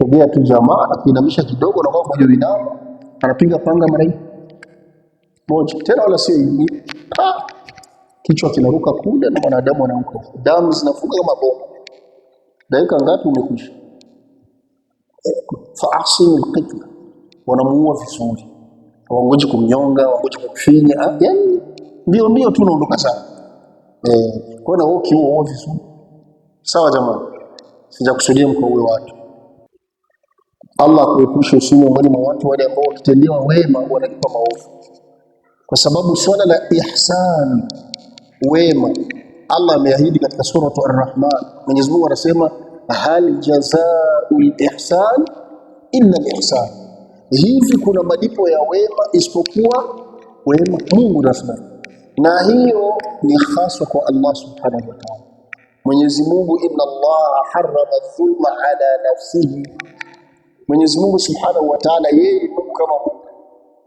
Sogea tu jamaa na kuinamisha kidogo na kwa moja winao anapiga panga mara moja tena wala sio hivi. Kichwa kinaruka kule na mwanadamu anaanguka. Damu zinafunga kama bomu. Dakika ngapi umekwisha? Fa ahsinu alqitla. Wanamuua vizuri. Hawangoji kumnyonga, hawangoji kumfinya. Yaani ndio tu unaondoka sana. Kwa na woki huo vizuri. Sawa jamaa. Sijakusudia mkauwe watu. Allah kuepusha usiwe miongoni mwa watu wale ambao wakitendewa wema wanalipa maovu. Kwa sababu swala la ihsan, wema, Allah ameahidi katika sura Ar-Rahman. Mwenyezi Mungu anasema hal jazaa'ul ihsan illa al-ihsan. Hivi kuna malipo ya wema isipokuwa wema? Mungu anasema. Na hiyo ni hasa kwa Allah subhanahu wa ta'ala. Mwenyezi Mungu, inna Allah harrama dhulma ala nafsihi. Mwenyezi Mungu subhanahu wa ta'ala yeye Mungu kama Mungu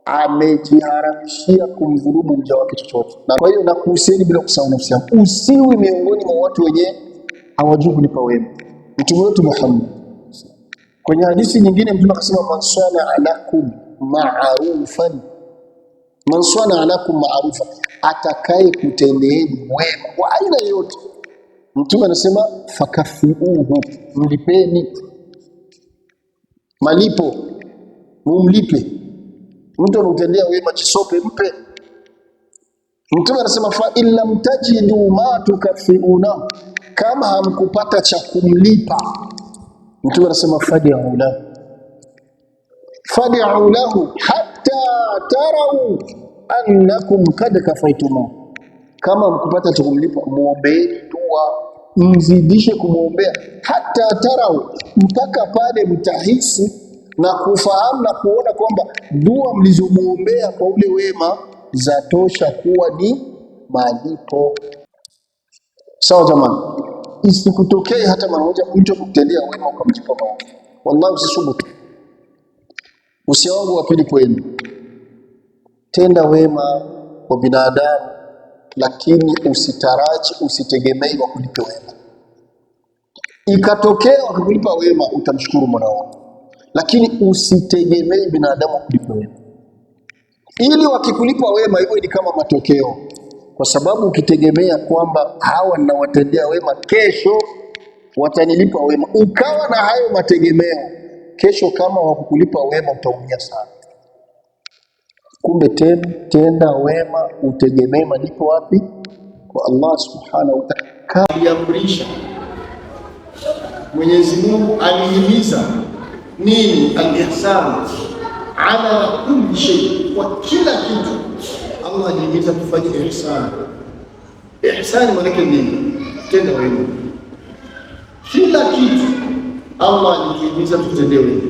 amejiharamishia kumdhulumu mja wake chochote. Na kwa hiyo nakuhusieni bila kusahau nafsi yako, usiwi miongoni mwa watu wenye hawajui kulipa wema. Mtume wetu Muhammad kwenye hadithi nyingine Mtume akasema man sana alakum ma'rufan, man sana alakum ma'rufan, atakaye kutendeeni wema kwa aina yote, Mtume anasema fakafiuhu, mlipeni malipo, mumlipe. Mtu anatendea wema chisope mpe. Mtume anasema fa illam tajidu ma tukafiuna, kama hamkupata cha kumlipa, Mtume anasema fad'u lahu hatta tarau annakum kad kafaytum. Kama hamkupata cha kumlipa, muombeeni dua, mzidishe kumuombea, hata tarau, mpaka pale mtahisi na kufahamu na kuona kwamba dua mlizomuombea kwa ule wema zatosha kuwa ni malipo. Sawa jamani, isikutokee hata mara moja mtu kukutendea wema ukamjipa maovu. Wallahi usisubutu. Usia wangu wa pili kwenu, tenda wema kwa binadamu, lakini usitaraji, usitegemei wa kulipa wema. Ikatokea wakakulipa wema utamshukuru Mola wako, lakini usitegemei binadamu kulipa wema. Ili wakikulipa wema iwe ni kama matokeo, kwa sababu ukitegemea kwamba hawa ninawatendea wema kesho watanilipa wema, ukawa na hayo mategemeo, kesho kama wakukulipa wema utaumia sana. Kumbe tenda wema, utegemee malipo wapi? Kwa Allah subhanahu wa ta'ala. Aliamrisha Mwenyezi Mungu, alihimiza nini? Al-ihsan ala kulli shay, kwa kila kitu Allah alihimiza tufanye ihsan. Ihsan maana yake nini? Tenda wema. Kila kitu Allah alihimiza tutende wema,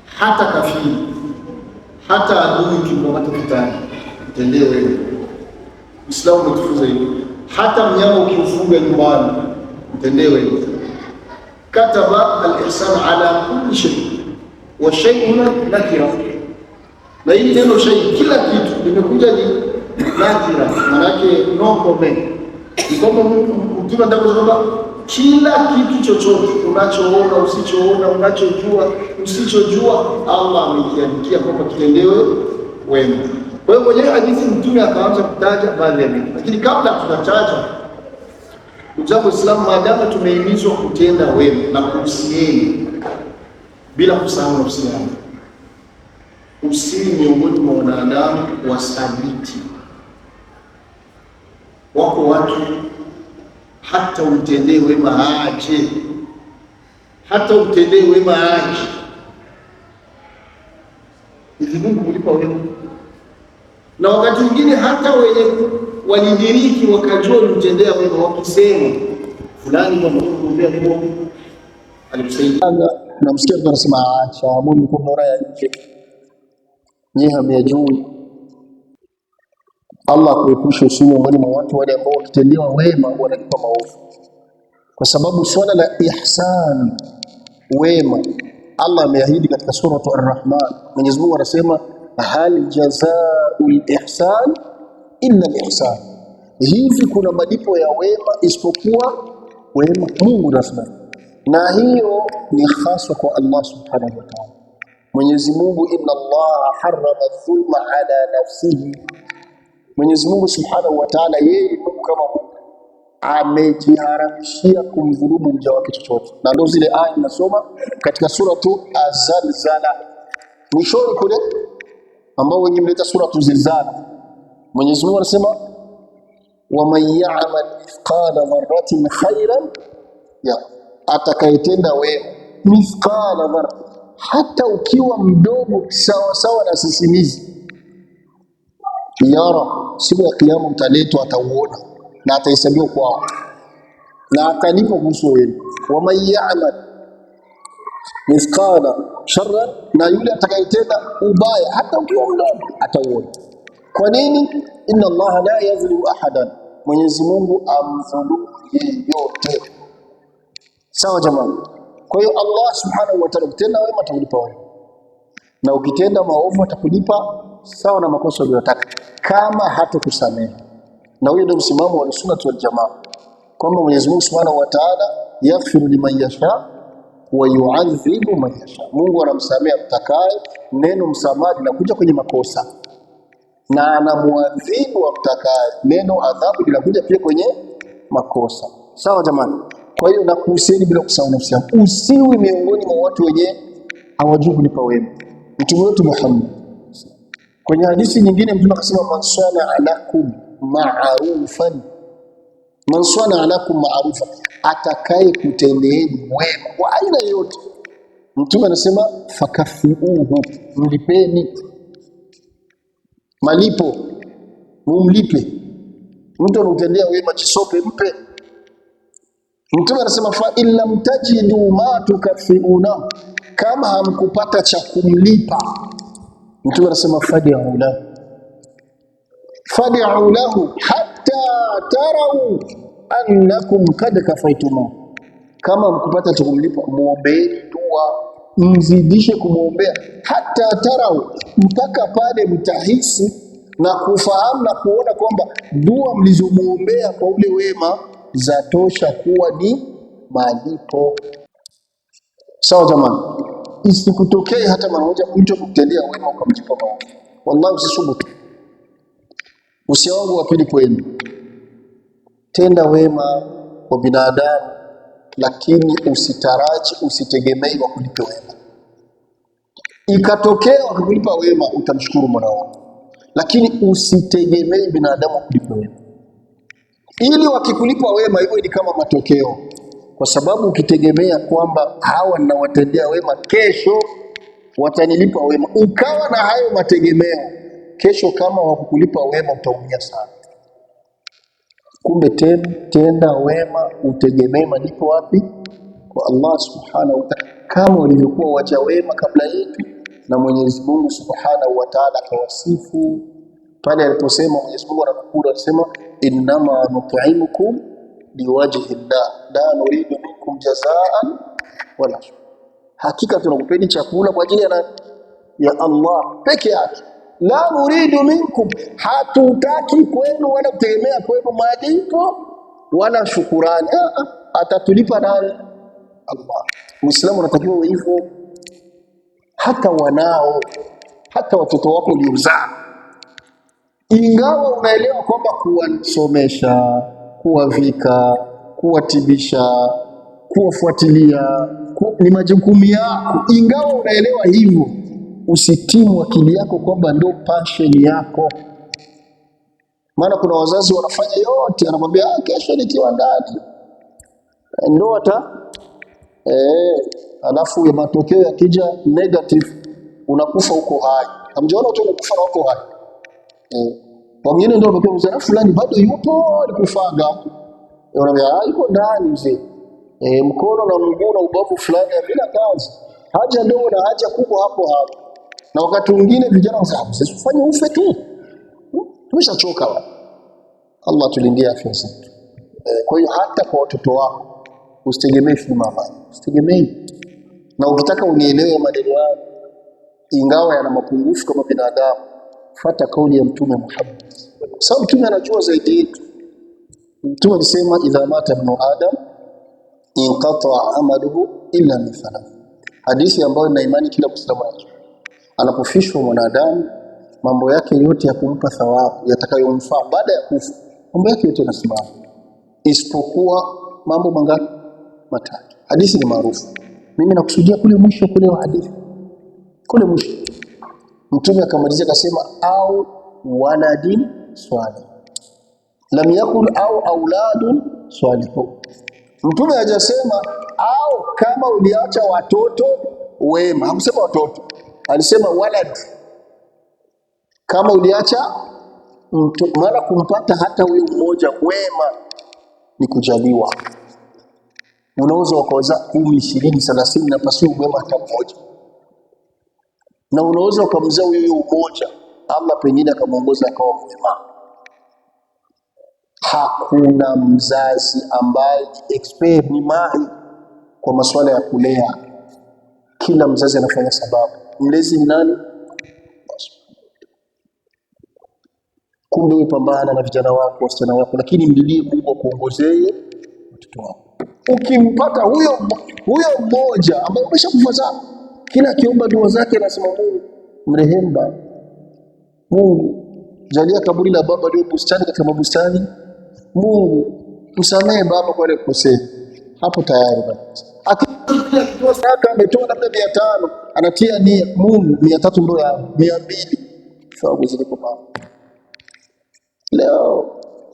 hata kafiri, hata adui kimwamata vitani, tende wema. Uislamu umetufunza hivyo. Hata mnyama ukimfuga nyumbani, tende wema. Kataba al-ihsan ala kulli shay wa shay'un nakira. Na hii neno shay, kila kitu limekuja ni nakira, maana yake no comment. Ni kama mtu anataka kusema kila kitu chochote unachoona, usichoona, unachojua, usichojua, Allah amekiandikia kwamba kiendewe wema. Kwa hiyo kwenye hadithi Mtume akaanza kutaja baadhi ya vitu, lakini kabla tunataja Ujapo Islam, maadamu tumehimizwa kutenda wema na kuhusieni bila kusahau nafsi yako, usiwe miongoni mwa wanadamu wasaliti. Wako watu hata utendee wema aje, hata utendee wema aje, hivi Mungu kulipa wema. Na wakati mwingine hata wenye walidiriki wakajua utendea wema, wakisema fulani kwa Mungu kumbea wema alimsaidia, na msikia mtu anasema acha Mungu kwa bora ya nje, nyie hamyajui. Allah kuepusha usiwe miongoni mwa watu wale ambao wakitendewa wema wanalipa maovu. Kwa sababu swala la ihsan, wema, Allah ameahidi katika sura Ar-Rahman. Mwenyezi Mungu anasema hal jazaa'ul ihsan illa al-ihsan. Hivi kuna malipo ya wema isipokuwa wema? Mungu anasema. Na hiyo ni haswa kwa Allah subhanahu wa ta'ala. Mwenyezi Mungu, inna Allah harrama dhulma ala nafsihi, Mwenyezi Mungu subhanahu wa ta'ala, yeye Mungu kama Mungu amejiharamishia kumdhulumu mja wake chochote. Na ndio zile aya tunasoma katika suratu Az-Zalzala mwishoni kule, ambao wenye mleta suratu Zilzala, Mwenyezi Mungu anasema wa man ya'mal mithqala dharratin khairan ya, atakayetenda wema mithqala dharra, hata ukiwa mdogo sawa sawa na sisimizi, yara, siku ya kiyama utaletwa, atauona na atahesabiwa kwao na atalipwa kuhusu wewe. Wa man ya'mal mithqala sharran, na yule atakayetenda ubaya hata ukiwa mdogo atauona. Kwa nini? Inna Allah la yazlimu ahadan, Mwenyezi Mungu amdhulumu yeyote. Sawa jamani? Kwa hiyo Allah subhanahu wa ta'ala, ukitenda wema atakulipa wema, na ukitenda maovu atakulipa sawa na makosa uliyotaka, kama hatakusamehe. Na huyo ndio msimamo wa Sunnah wal Jamaa, kwamba Mwenyezi Mungu subhanahu wa ta'ala yaghfiru liman yasha wa yu'adhibu man yasha. Mungu anamsamehe mtakaye, neno msamaha linakuja kwenye makosa, na anamuadhibu mtakaye, neno adhabu linakuja pia kwenye makosa. Sawa jamani? Kwa hiyo nakuhusieni bila kusahau nafsi yako, usiwi miongoni mwa watu wenye hawajui kulipa wema. Mtume wetu Muhammad kwenye hadithi nyingine, Mtume akasema man sana alakum ma'rufan, man sana alakum ma'rufan, atakaye kutendeeni wema kwa aina yote, Mtume anasema fakafiuhu, mlipeni. Malipo mumlipe. Mtu anamtendea wema chisope, mpe. Mtume anasema fa illam tajidu ma tukafiuna, kama hamkupata cha kumlipa, Mtume anasema fad'u lahu, fad'u lahu hatta tarau annakum kad kafaytum. Kama mkupata cha kumlipa, muombeeni dua, mzidishe kumuombea, hata tarau, mpaka pale mtahisi na kufahamu na kuona kwamba dua mlizomuombea kwa ule wema zatosha kuwa ni malipo. Sawa jamani? Isikutokee hata mara moja mtu kutendea wema ukamjipa maovu. Wallahi usisubutu. Usia wangu wa pili kwenu, tenda wema kwa binadamu, lakini usitaraji, usitegemei wa kulipa wema. Ikatokea wakakulipa wema, utamshukuru Mola wako, lakini usitegemei binadamu kulipa wema. Ili wakikulipa wema hivyo ni kama matokeo, kwa sababu ukitegemea kwamba hawa ninawatendea wema, kesho watanilipa wema, ukawa na hayo mategemeo, kesho kama wakukulipa wema utaumia sana. Kumbe tenda wema, utegemee malipo wapi? Kwa Allah subhanahu wa ta'ala, kama walivyokuwa waja wema kabla yetu. Na Mwenyezi Mungu subhanahu wa ta'ala akawasifu pale aliposema, Mwenyezi Mungu anakula anasema innama nut'imukum liwajhi Allah la nuridu minkum jazaan wala shukura, hakika tunakupeni chakula kwa ajili ya Allah peke yake. La nuridu minkum, hatutaki kwenu wala kutegemea kwenu malipo wala shukurani. Atatulipa nani? Allah. Muislamu anatakiwa hivyo. Hata wanao, hata watoto wako uliozaa, ingawa unaelewa kwamba kuwasomesha, kuwavika, kuwatibisha, kuwafuatilia ni majukumu yako, ingawa unaelewa hivyo, usitimu akili yako kwamba ndio passion yako. Maana kuna wazazi wanafanya yote, anamwambia kesho nikiwa ndani ndio alafu ya matokeo yakija negative, unakufa huko hai. Hamjaona watu wanakufa na huko hai? Wengine ndio wanakuwa mzee fulani bado yupo, alikufaga. Wanaambia yuko ndani mzee. Mkono na mguu na ubavu fulani bila kazi. Haja ndogo na haja kubwa hapo hapo. Na wakati mwingine vijana wanasema mzee usifanye ufe tu. Tumeshachoka bwana. Allah tulindie afya zetu. Kwa hiyo hata kwa watoto wako usitegemee mama, usitegemee. Na ukitaka unielewe maneno yangu, ingawa yana mapungufu kama binadamu, fuata kauli ya Mtume Muhammad. Sababu Mtume anajua zaidi yetu. Mtume alisema idha mata ibn Adam inqata amaluhu illa min thalath. Hadithi ambayo ina imani kila Muislamu anapofishwa mwanadamu, mambo yake yote ya kumpa thawabu yatakayomfaa baada ya kufa, mambo yake yote yanasimama isipokuwa mambo mangapi? Matatu. Hadithi ni maarufu. Mimi nakusudia kule mwisho kule wa hadithi, kule mwisho Mtume akamalizia akasema au waladin salih, lam yakul au auladun salihun. Mtume hajasema au kama uliacha watoto wema, hakusema watoto, alisema walad. Kama uliacha mtu, maana kumpata hata huyo mmoja wema ni kujaliwa. Unaweza ukaoza 10, 20, 30 na pasio wema hata mmoja, na unaweza ukamzaa huyo mmoja Allah pengine akamuongoza akawa mwema. Hakuna mzazi ambaye expert ni mahiri kwa masuala ya kulea. Kila mzazi anafanya sababu. Mlezi ni nani? Kumbe upambana na vijana wako, wasichana wako, lakini mlilie Mungu akuongozee watoto wako. Ukimpata huyo mmoja ambaye umeshakufa sana, kila kiomba dua zake anasema Mungu mrehemu, Mungu jalia kaburi la baba leo bustani katika mabustani, Mungu msamehe baba kwa ile kukosea. Hapo tayari basi. Akitoa sadaka ametoa labda 500, anatia nia Mungu 300 ndio ya 200. Sababu ziko pale. Leo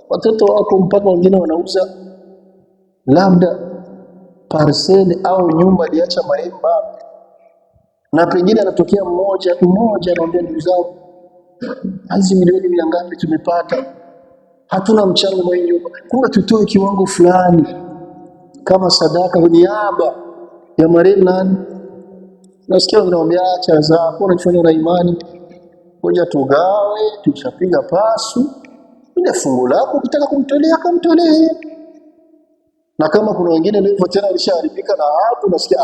watoto wako mpaka wengine wanauza labda parcel au nyumba aliacha marehemu baba, na pengine anatokea mmoja anaambia ndugu zangu, hizi milioni 100 tumepata, hatuna mchango wa nyumba, kumbe tutoe kiwango fulani kama sadaka kwa niaba ya marehemu nani. Nasikia wanaambia acha zako, unafanya na imani, ngoja tugawe, tushapiga pasu, ile fungu lako ukitaka kumtolea kamtolee. Na kama kuna wengine leo tena alishaharibika na hapo, nasikia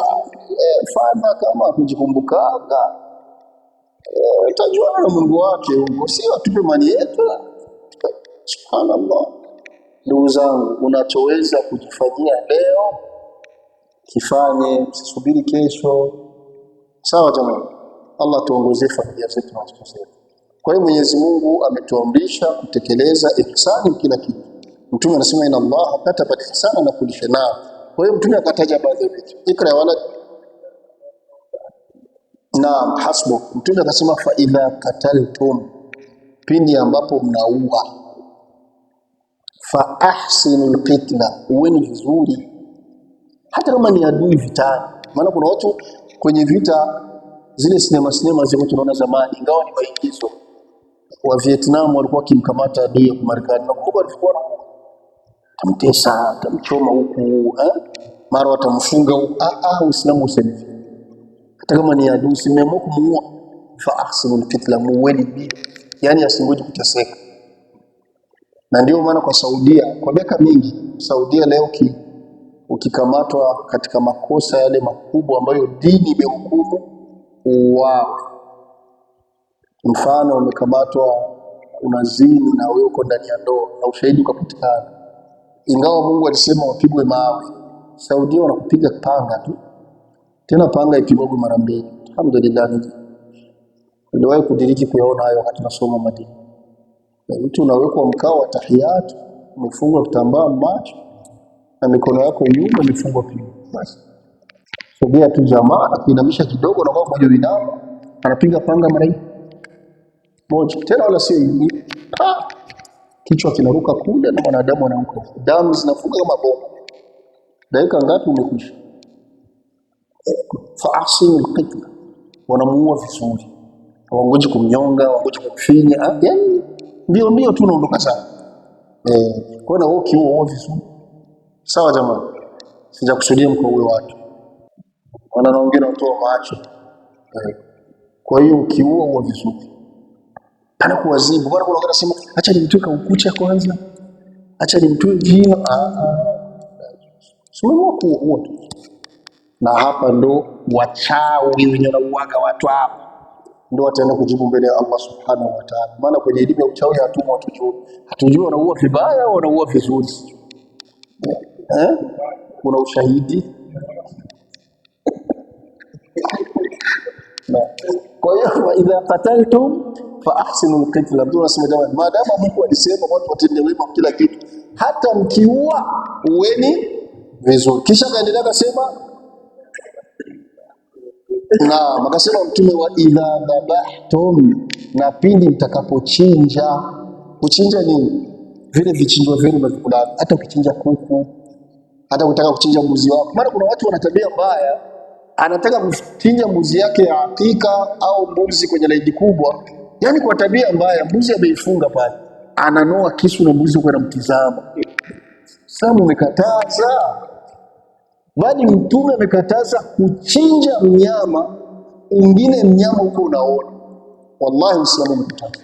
fanya kama kujikumbukaga, utajua na Mungu wake huko, sio atupe mali yetu. Subhanallah. Ndugu zangu, unachoweza kujifanyia leo kifanye, usisubiri kesho. Sawa jamani? Allah tuongoze familia zetu na watoto wetu. Kwa hiyo Mwenyezi Mungu ametuamrisha kutekeleza ihsani kila kitu. Mtume anasema inna Allah kataba ihsana na kulli shay. Kwa hiyo Mtume akataja baadhi ya vitu. Ikra wala naam hasbu. Mtume akasema fa idha kataltum, pindi ambapo mnaua, fa ahsinul qitla, uweni vizuri hata kama ni adui vitani. Maana kuna watu kwenye vita zile sinema zile tunaona zamani, ingawa ni maigizo, wa Vietnam walikuwa kimkamata adui ya Marekani, na kumbuka walikuwa tamtesa, tamchoma huku, mara watamfunga huku. Uislamu usemi hata kama ni adui simeamua kumuua, fa ahsinul qitla, muweni bi, yani asingoje kuteseka. Na ndio maana kwa Saudia kwa miaka mingi, Saudia leo ukikamatwa katika makosa yale makubwa ambayo dini imehukumu uwawe, mfano umekamatwa unazini na wewe uko ndani ya ndoa na ushahidi ukapatikana, ingawa Mungu alisema wapigwe mawe, Saudia wanakupiga panga tu, tena panga ipigwe mara 2. Alhamdulillah, niliwahi kudiriki kuyaona hayo wakati nasoma Madina. Mtu unawekwa mkao wa tahiyatu, umefungwa kitambaa macho na mikono yako nyuma imefungwa pia. Basi sogea tu jamaa na kuinamisha kidogo, na kwa inama anapiga panga mara moja, tena wala sio hivi, kichwa kinaruka kule na mwanadamu anaanguka, damu zinafuka kama bomu. Dakika ngapi umekwisha? Fa ahsinul qitla, wanamuua vizuri, hawangoji kumnyonga, hawangoji kumfinya, yani ndio tu unaondoka sana. Kwa na wao kiuo vizuri. Sawa jamani, sijakusudia mkauwe watu, wanaongea na kutoa macho. Kwa hiyo kiuo huo vizuri, pana kuwazibu. Bwana kuna wanasema acha nimtoe ukucha kwanza, acha nimtoe jino. Sio huo tu. Na hapa ndo wachawi wenye wanauaga watu hapa ndio wataenda kujibu mbele ya Allah subhanahu wa ta'ala. Maana kwenye elimu ya uchawi hatujui wanaua vibaya au wanaua vizuri. kuna ushahidi. Na kwa hiyo wa idha qataltum fa ahsinu alqitla, ndio nasema jamani, maadamu Mungu alisema watu watende wema kila kitu, hata mkiua uweni vizuri. Kisha kaendelea akasema, na akasema mtume, wa idha dhabahtum, na pindi mtakapochinja. Kuchinja ni vile vichinjwa vyenu mnavikula, hata ukichinja kuku, hata ukitaka kuchinja mbuzi wako. Maana kuna watu wana tabia mbaya, anataka kuchinja mbuzi yake ya hakika au mbuzi kwenye laidi kubwa, yani kwa tabia mbaya, mbuzi ameifunga pale, ananoa kisu na mbuzi kwa anamtizama. Sasa umekataza, bali mtume amekataza kuchinja mnyama mwingine, mnyama huko unaona. Wallahi Uislamu umekataza.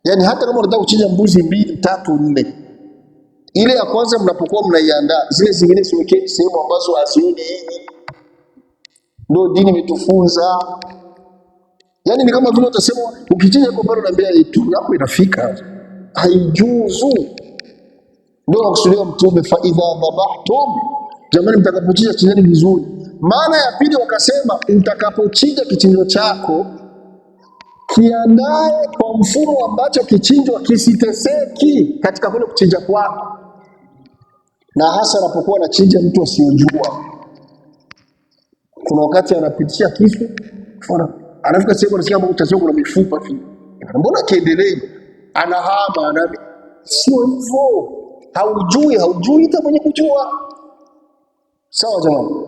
Yani hata kama unataka kuchinja mbuzi 2, 3, 4, ile ya kwanza mnapokuwa mnaiandaa, zile zingine siwekeni sehemu ambazo hazioni hivi. Ndio dini imetufunza. Yani ni kama vile utasema ukichinja kwa bado unaambia itu yako inafika, haijuzu. Ndio nakusudia mtume, fa idha dhabahtum, jamani mtakapochinja chinjeni vizuri. Maana ya pili wakasema, utakapochinja kichinjo chako kiandae kwa mfumo ambacho kichinjwa kisiteseki katika kule kuchinja kwako, na hasa anapokuwa anachinja mtu asiyejua. Kuna wakati anapitisha kisu, anafika sehemu anasikia kwamba utazio kuna mifupa tu, mbona kiendelee, anahama. Sio hivyo, haujui hata mwenye kujua. Sawa jamani?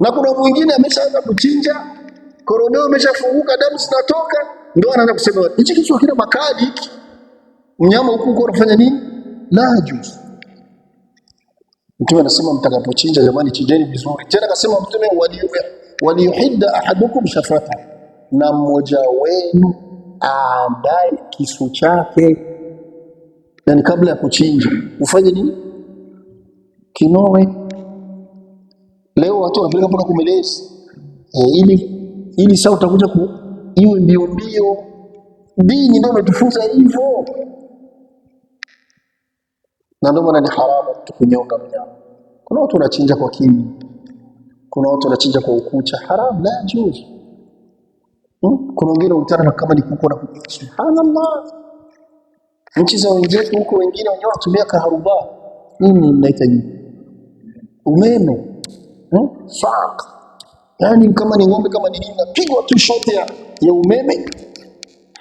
Na kuna mwingine ameshaanza kuchinja, koroneo ameshafunguka, damu zinatoka, ndio anaanza kusema hichi kitu hakina makali hiki, mnyama huko unafanya nini? La juzu. Mtume anasema mtakapochinja, jamani chinjeni vizuri. Tena akasema mtume, waliyuhidda ahadukum shafata, na mmoja wenu aandae kisu chake. Yani kabla ya kuchinja ufanye nini? Kinowe. Leo watu wanapeleka mpaka kumelezi, ili sasa utakuja iwe mbio mbio. Dini ndio inatufunza hivyo, na ndio maana ni haramu kunyonga mnyama. Kuna watu wanachinja kwa kimi, kuna watu wanachinja kwa ukucha, haramu, la juzu. Kuna wengine utara kama ni kuku na kuku. Subhanallah. Nchi za wenzetu huko wengine wenyewe watumia kaharuba. Nini mnaita nini? Umeme. Fak. Yani kama ni ng'ombe, kama ni nini, napigwa tu shot ya umeme.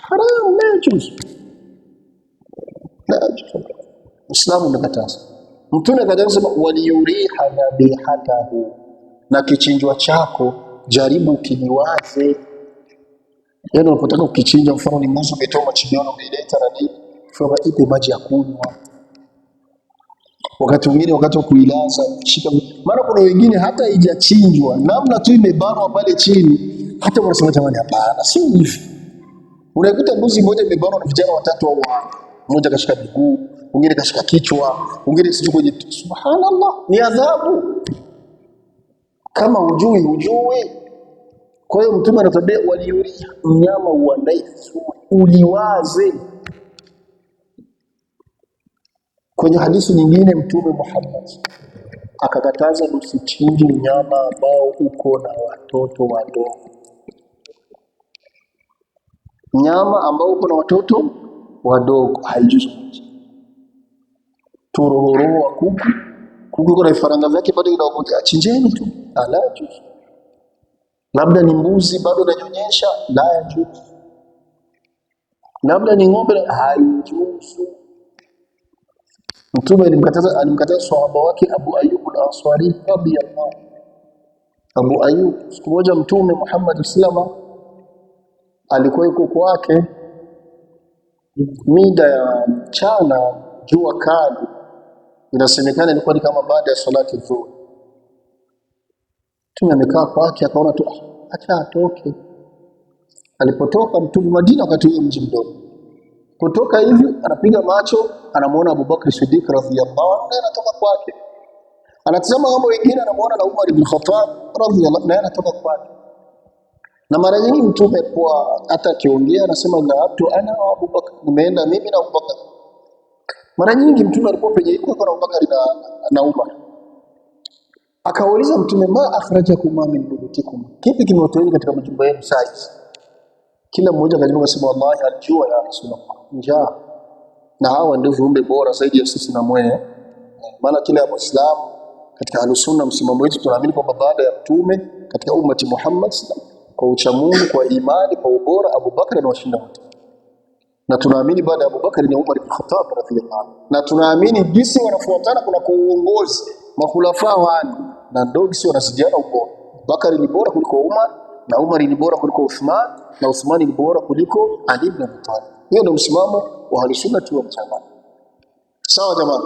Haramu, la juzu. La juzu. Uislamu umekataza. Mtume akasema, waliyuriha dhabihatahu, na kichinjwa chako jaribu kiliwaze. Yani unapotaka ukichinja, mfano ni mbuzi umetoa machinjano umeleta na nini, fika ipe maji ya kunywa. Wakati mwingine wakati wa kuilaza shika, maana kuna wengine hata haijachinjwa, namna tu imebanwa pale chini, hata wanasema jamani, hapana, si hivi. Unakuta mbuzi mmoja imebanwa na vijana 3 au 4, mmoja kashika miguu, mwingine kashika kichwa, mwingine sijui kwenye. Subhanallah, ni adhabu. Kama hujui. Kwa hiyo mtume anatuambia, waliyuriha, mnyama uandae vizuri, uliwaze. Kwenye hadithi nyingine mtume Muhammad akakataza usichinje mnyama ambao uko na watoto wadogo. Mnyama ambao uko na watoto wadogo haijuzu. Turohoro wa kuku kuna vifaranga vyake bado kidogo, chinjeni tu, la juzu. Labda ni mbuzi bado ananyonyesha, la juzu. Labda ni ng'ombe, haijuzu. Mtume alimkataza sahaba wake Abu Ayyub al-Ansari radhiyallahu. Abu Ayyub, siku moja Mtume Muhammad sallallahu alikuwa yuko kwake, mida ya mchana, jua kali, inasemekana ilikuwa ni kama baada ya salati dhuhur. Mtume amekaa kwake, akaona tu acha atoke. Alipotoka Mtume Madina, wakati huo mji mdogo, kutoka hivi anapiga macho, anamuona Abu Bakr Siddiq radhiyallahu anhu anatoka kwake. Anatazama mambo mengine, anamuona na Umar ibn Khattab radhiyallahu anhu anatoka kwake. Na mara nyingi Mtume kwa hata akiongea anasema dhahabtu ana wa Abu Bakr, nimeenda mimi na Abu Bakr. Mara nyingi Mtume alikuwa penye yuko na Abu Bakr na Umar. Akauliza Mtume, ma akhrajakum min buyutikum, kipi kimewatoeni katika majumba yenu sasa? Kila mmoja akajibu akasema, wallahi aljua ya Rasulullah, njaa. Na hawa ndio viumbe bora zaidi ya sisi na mwenye. Maana kila Muislamu katika Ahlusunna, msimamo wetu tunaamini kwamba baada ya Mtume katika ummati Muhammad kwa uchamungu, kwa imani, kwa ubora, Abu Bakar anawashinda wote. Na tunaamini baada ya Abu Bakar ni Umar ibn Khattab radhiyallahu anhu. Na tunaamini jinsi wanafuatana kuna uongozi makhulafa wani, na ndio jinsi wanazidiana ubora. Bakari ni bora kuliko Umar, na Umar ni bora kuliko Uthman, na Uthman ni bora kuliko Ali ibn Abi Talib. Hiyo ndio msimamo wa Ahlusunna wal Jamaa. Sawa jamaa.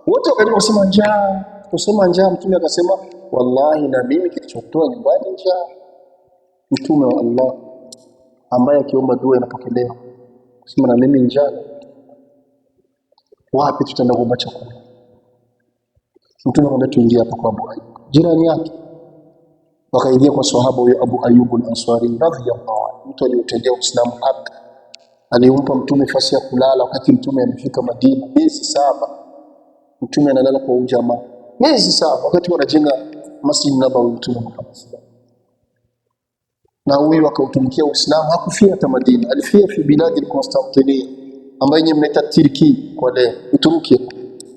Wote wakaja kusema njaa, kusema njaa. Mtume akasema, wallahi na mimi kilichotoa nyumbani njaa. Mtume wa Allah ambaye akiomba dua inapokelewa, kusema na mimi njaa. Wapi tutaenda kuomba chakula? Mtume akamwambia tuingie hapa kwa Abu Ayyub, jirani yake. Wakaingia kwa sahaba huyo Abu Ayyub al-Ansari radhiyallahu anhu, mtu aliyetendea Uislamu haki. Alimpa Mtume nafasi ya kulala wakati Mtume amefika Madina miezi 7. Mtume analala kwa ujamaa miezi 7 wakati wanajenga Masjid Nabawi. Mtume Muhammad na huyu akautumikia Uislamu, hakufia hata Madina, alifia fi biladi al-Constantinople ambayo yenyewe mnaita Turki kwa leo, Uturuki.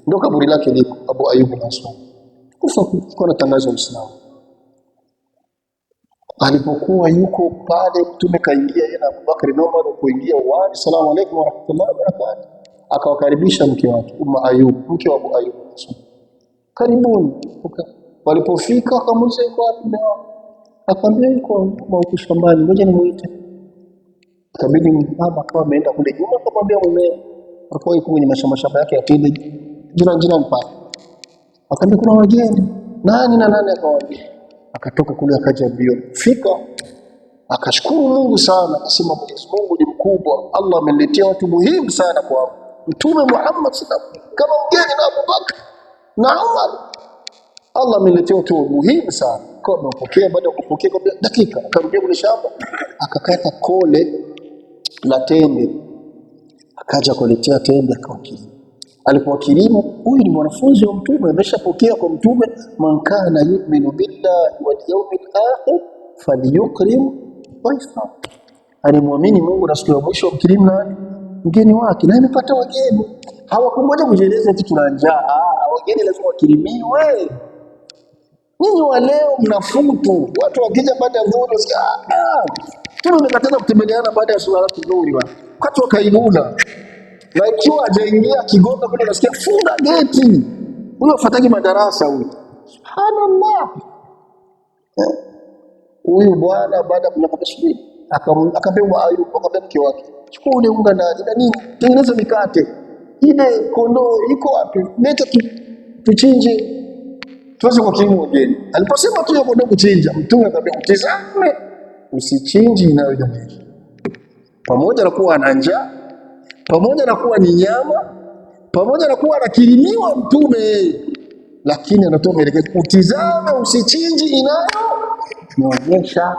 Ndio kaburi lake liko Abu Ayyub al-Ansari, kufa kwa tangazo Uislamu. Alipokuwa yuko pale, Mtume kaingia yeye na Abubakar na Umar, kuingia wa salamu alaykum wa rahmatullahi wa barakatuh, akawakaribisha mke wake Ayyub, mke wa Abu Ayyub. Karibuni. Walipofika akamuuliza yuko wapi na akamwambia yuko huko shambani, ngoja nimuite. Kabidi mama akawa ameenda kule nyuma, akamwambia mume alikuwa yuko kwenye mashamba yake ya tende jina mpaka. Akamwambia kuna wageni. Nani na nani? Akamwambia. Akatoka kule akaja mbio. Fika akashukuru Mungu sana, akasema Mwenyezi Mungu ni mkubwa, Allah ameniletea watu muhimu sana kwa Mtume Muhammad sallallahu alaihi wasallam, kama mgeni na Abu Bakr na Umar. Allah ameniletea watu muhimu sana. Kwa mpokea, baada ya kupokea kwa dakika akarudia kule shamba, akakata kole la tende, akaja kuletea tende akawakili. Alipowakilimu, huyu ni mwanafunzi wa Mtume, ameshapokea kwa Mtume, man kana yu'minu billahi wal yawmil akhir falyukrim dhayfa. Alimwamini Mungu na siku ya mwisho, mkirimu nani? Mgeni wake. Na imepata wageni, hawakungoja kujieleza eti tuna njaa. Wageni lazima wakirimiwe. Ninyi wa leo mnafutu, watu wakija baada ya dhuhuri tumekataza kutembeleana baada ya salatu dhuhuri bwana, wakati wakaibuna. Na ikiwa hajaingia kigonga kule, nasikia funga geti, huyo afataki madarasa huyo. Subhanallah. Huyu bwana baada ya kunyakata shule akapewa Ayub, akamwambia mke wake, chukua ule unga na nini, tengeneza mikate. Ile kondoo iko wapi? Leta tuchinje, tuweze kukirimu wageni. Aliposema tu kondoo kuchinja, Mtume akamwambia utizame, usichinje inayojadili. Pamoja na kuwa ana njaa, pamoja na kuwa ni nyama, pamoja na kuwa anakirimiwa Mtume, lakini anatoa maelekezo, utizame usichinji inayoonyesha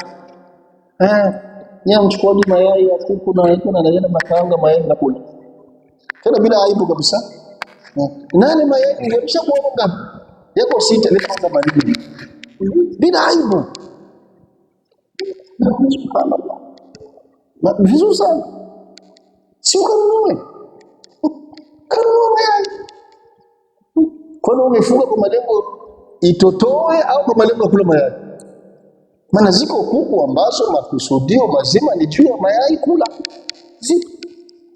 nyama. Mchukua mayai ya kuku na iko na nenda makaanga mayai na kula tena bila aibu kabisa. Nani mayai nimesha kuona ngapi yako 6 leta kwanza baridi bila aibu. Subhanallah. Na vizuri sana, sio kanunue mayai. Kwani umefunga kwa malengo itotoe au kwa malengo ya kula mayai? Maana ziko kuku ambazo makusudio mazima ni juu ya mayai kula, zipo.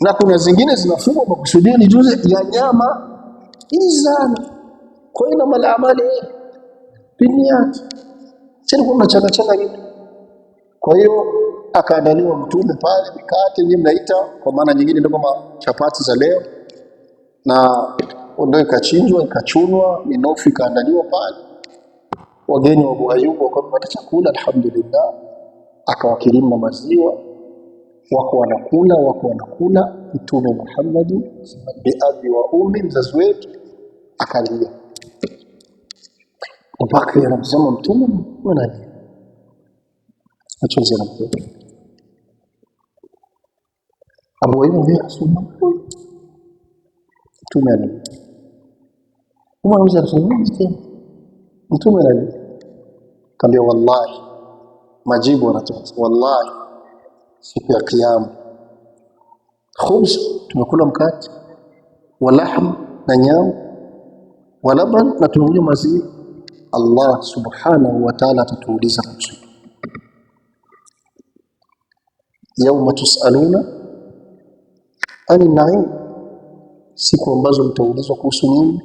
Na kuna zingine zinafungwa kwa kusudio ni juu ya nyama. Hizi sana. Kwa hiyo na malamali biniyat sio kuna changa hivi. Kwa hiyo akaandaliwa Mtume pale mikate nyingi mnaita, kwa maana nyingine ndio kama chapati za leo, na ndio ikachinjwa ikachunwa, minofu ikaandaliwa pale. Wageni wa Abu Ayyub wakapata chakula, alhamdulillah. Akawakirimu na maziwa, wako wanakula. Mtume Muhammad bi abi wa ummi, mzazi wetu, akalia. Mpaka anamsema Mtume mwana achozi na mtoto. Abu Ayyub ndiye asema Mtume ana Umar mzee tena Mtume anani kaambia, wallahi, majibu anatoa wallahi, siku ya kiyama khubz, tumekula mkate, walahm, na nyama, walaban, na tumekunywa maziwa. Allah subhanahu wa ta'ala atatuuliza kuhusu yauma tusaluna ani naim, siku ambazo mtaulizwa kuhusu nini?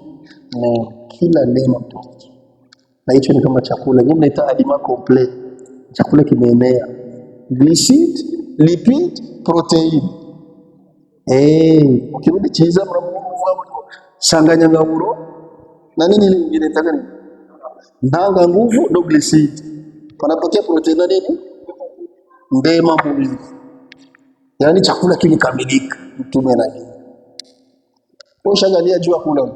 Na kila neema mtaulizwa. Na hicho ni kama chakula, nyinyi mnaita aliment complet, chakula kimeenea, glycid, lipid, protein. Ukirudi chiza sanganya ngaburo na nini nyingine taka ndanga, nguvu ndo glycid, panapokea protein na nini, ndema mwili. Yani chakula kimekamilika. Mtume anaje ushangalia jua kula.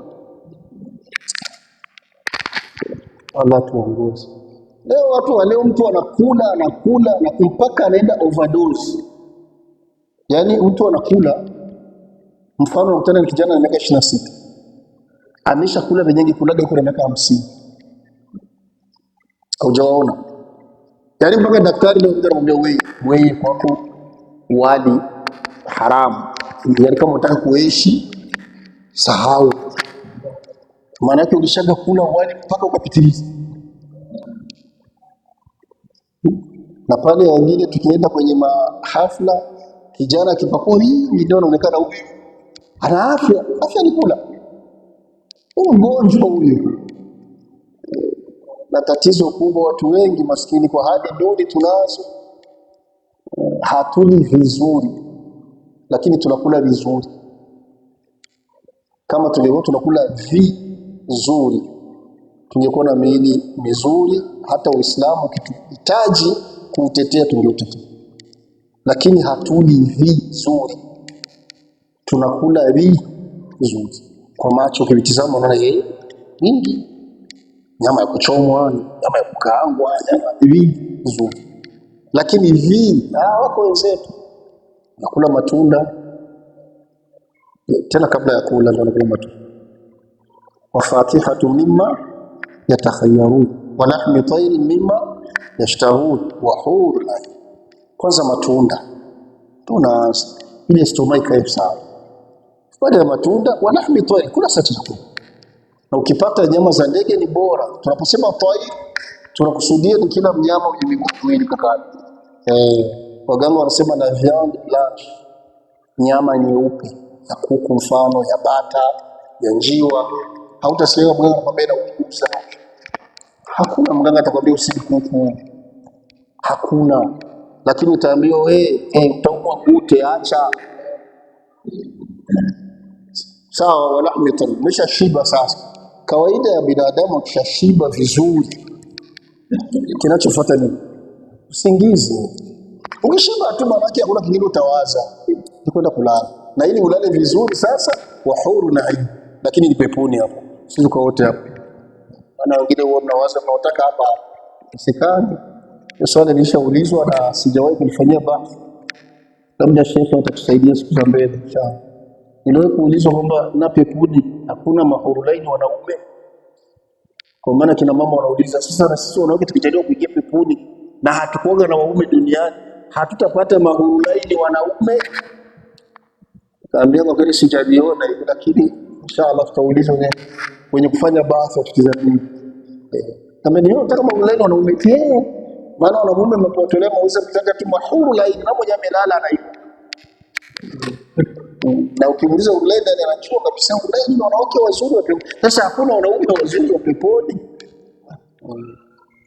Allah tuongoze. Leo watu wa leo, mtu anakula na mpaka anaenda overdose. Yani mtu anakula, mfano unakutana na kijana na miaka 26 ameshakula venyengi kulaga kwa miaka 50, haujaona? Yani mpaka daktari ndio anamwambia wewe kwako wali haramu, yani kama unataka kuishi sahau. Maana yake ulishaga kula wali mpaka ukapitiliza. Na pale wengine tukienda kwenye mahafla, kijana kipakua hii ndio anaonekana huyu ana afya ni kula, huyu mgonjwa huyu. Na tatizo kubwa, watu wengi maskini kwa hadi duni tunazo, hatuli vizuri, lakini tunakula vizuri. Kama tungekuwa tunakula vizuri, tungekuwa na miili mizuri, hata Uislamu ukihitaji kuutetea tungeutetea. Lakini hatuli vizuri, tunakula vizuri. Kwa macho ukitizama unaona yeye nyingi, nyama ya kuchomwa, nyama ya kukaangwa, nyama vizuri. Lakini wako wenzetu nakula matunda, tena kabla ya kula ndio nakula matunda. Wafatihatu mimma yatakhayyarun wa lahmi tayrin mimma yashtahun wa hur. Kwanza matunda tunaanza ile stomach ikae sawa. Baada ya matunda, wa lahmi tayrin, kula sasa chakula. Na ukipata nyama za ndege ni bora. Tunaposema tayr tunakusudia ni kila mnyama mwenye miguu miwili kakani. Waganga wanasema la viande blanche, nyama nyeupe ya kuku, mfano ya bata, ya njiwa. Hautasikia mganga anakuambia ugusa. Hakuna mganga atakwambia usili kuku, hakuna. Lakini utaambiwa utaumwa gute, acha. Sawa, wala umesha shiba. Sasa kawaida ya binadamu akishashiba vizuri, kinachofuata ni usingizi. Ukishiba tu maana yake hakuna kingine utawaza, ukwenda kulala. Na ili ulale vizuri sasa, wa huru na ain, lakini ni peponi hapo, sio kwa wote hapo. Maana wengine wao mnawaza mnaotaka hapa usikani. Swali lishaulizwa na sijawahi kulifanyia bahthi. Labda shekhe atatusaidia siku za mbele inshallah. Niliwahi kuulizwa kwamba na peponi hakuna mahurulaini wanaume. Kwa maana kina mama wanauliza, sasa na sisi wanawake tukijaliwa kuingia peponi na hatukuoga na waume duniani, hatutapata mahurulaini wanaume? Kaambia kwa kweli sijaliona hivi, lakini inshallah tutaulizwa wenye kufanya bahthi wakitizamia. Kama ni wewe unataka mahurulaini wanaume maana wanaume mnapotolea mauzo mtanga tu mahurulaini na mmoja amelala na hiyo. Na ukimuuliza ulenda anachua kabisa ulenda ni wanawake wazuri wa peponi. Sasa hakuna wanaume wazuri wa peponi.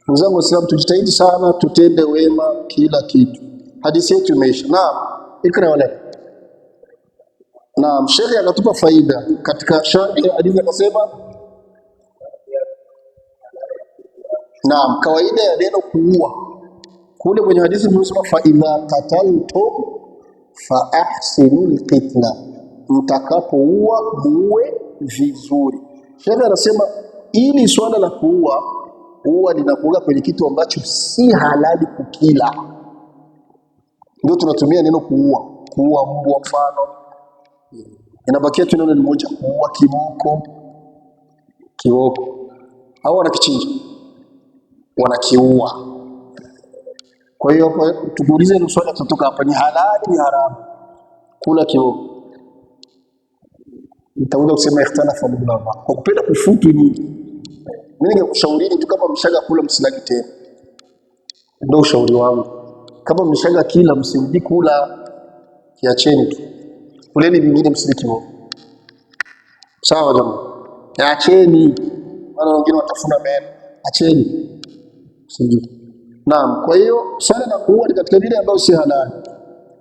Mzangu Islam, tujitahidi sana tutende wema kila kitu. Hadithi yetu imeisha. Naam, ikra wala. Naam, Sheikh akatupa faida katika sharhi hadithi akasema, naam, kawaida ya neno kuua. Kule kwenye hadithi tunasema fa idha qataltum fa ahsinul qitla, mtakapoua muue vizuri. Sheikh anasema ili swala la kuua linakuwa kwenye kitu ambacho si halali kukila, ndio tunatumia neno kuua mbwa mfano. Inabakia tu neno moja, kuua kiboko au anakichinja. wanakiua. Kwa hiyo tukuulize ni swali kutoka hapa, ni halali ni haramu kula kioo? Nitaanza kusema ikhtalafa ulama. Kwa kupenda kufutu ni mimi ningekushauri tu, kama mshaga kula msilagi tena. Ndio ushauri wangu. Kama mshaga kila msirudi kula, kiacheni tu. Kuleni vingine msiliki wao. Sawa jamaa. Acheni. Maana wengine watafuna meno. Acheni. Sijui. Naam, kwa hiyo swala la kuua ni katika vile ambavyo si halali.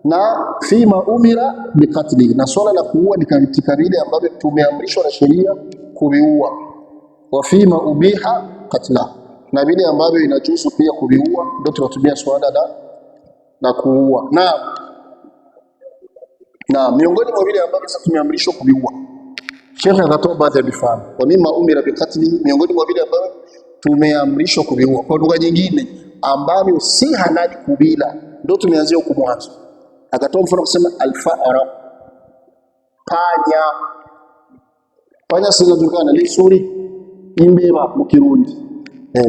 Na fima umira biqatli, na swala la kuua ni katika vile ambavyo tumeamrishwa na sheria kuviua. Wa fima ubiha qatla, na vile ambavyo inajuzu pia kuviua, ndio tunatumia swala la kuua. Na miongoni mwa vile ambavyo sasa tumeamrishwa kuviua, Sheikh akatoa baadhi ya mifano. Wa mima umira biqatli, miongoni mwa vile ambavyo tumeamrishwa kuviua, kwa lugha nyingine ambavyo si halali kubila, ndio tumeanzia huko mwanzo. Akatoa mfano kusema alfara, panya zinajulikana lisuri imbeba mkirundi.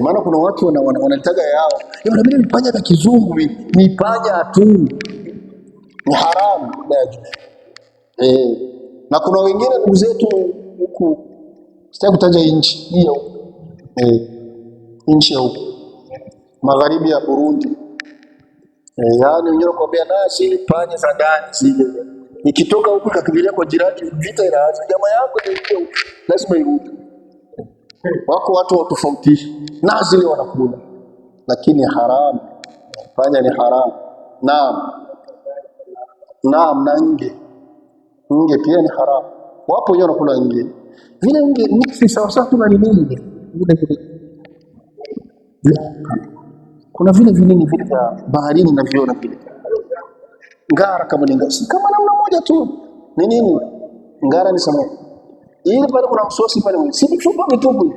Maana kuna watu wanalitaga yao na mimi ni panya za kizungu, ni panya tu, ni haramu. Na kuna wengine ndugu zetu huku, sitaki kutaja nchi hiyo, nchi ya huko magharibi ya Burundi, yaani wenyewe kwambia nasi panya za ndani zile, nikitoka huko kakimbilia kwa jirani, vita inaanza, jamaa yangu ndio huko, lazima irudi. Wako watu watofauti na zile wanakula, lakini haramu. Panya ni haramu. Naam, na nge pia ni haramu. Wapo wenyewe wanakula nge. Vile nge mixi sawa sawa, tuna nini vile kuna vile vinini vile vya baharini na viona vile ngara, kama ni ngasi kama namna moja tu. Ni nini ngara? Ni samaki ile pale, kuna msosi pale, si mifupa mitupu.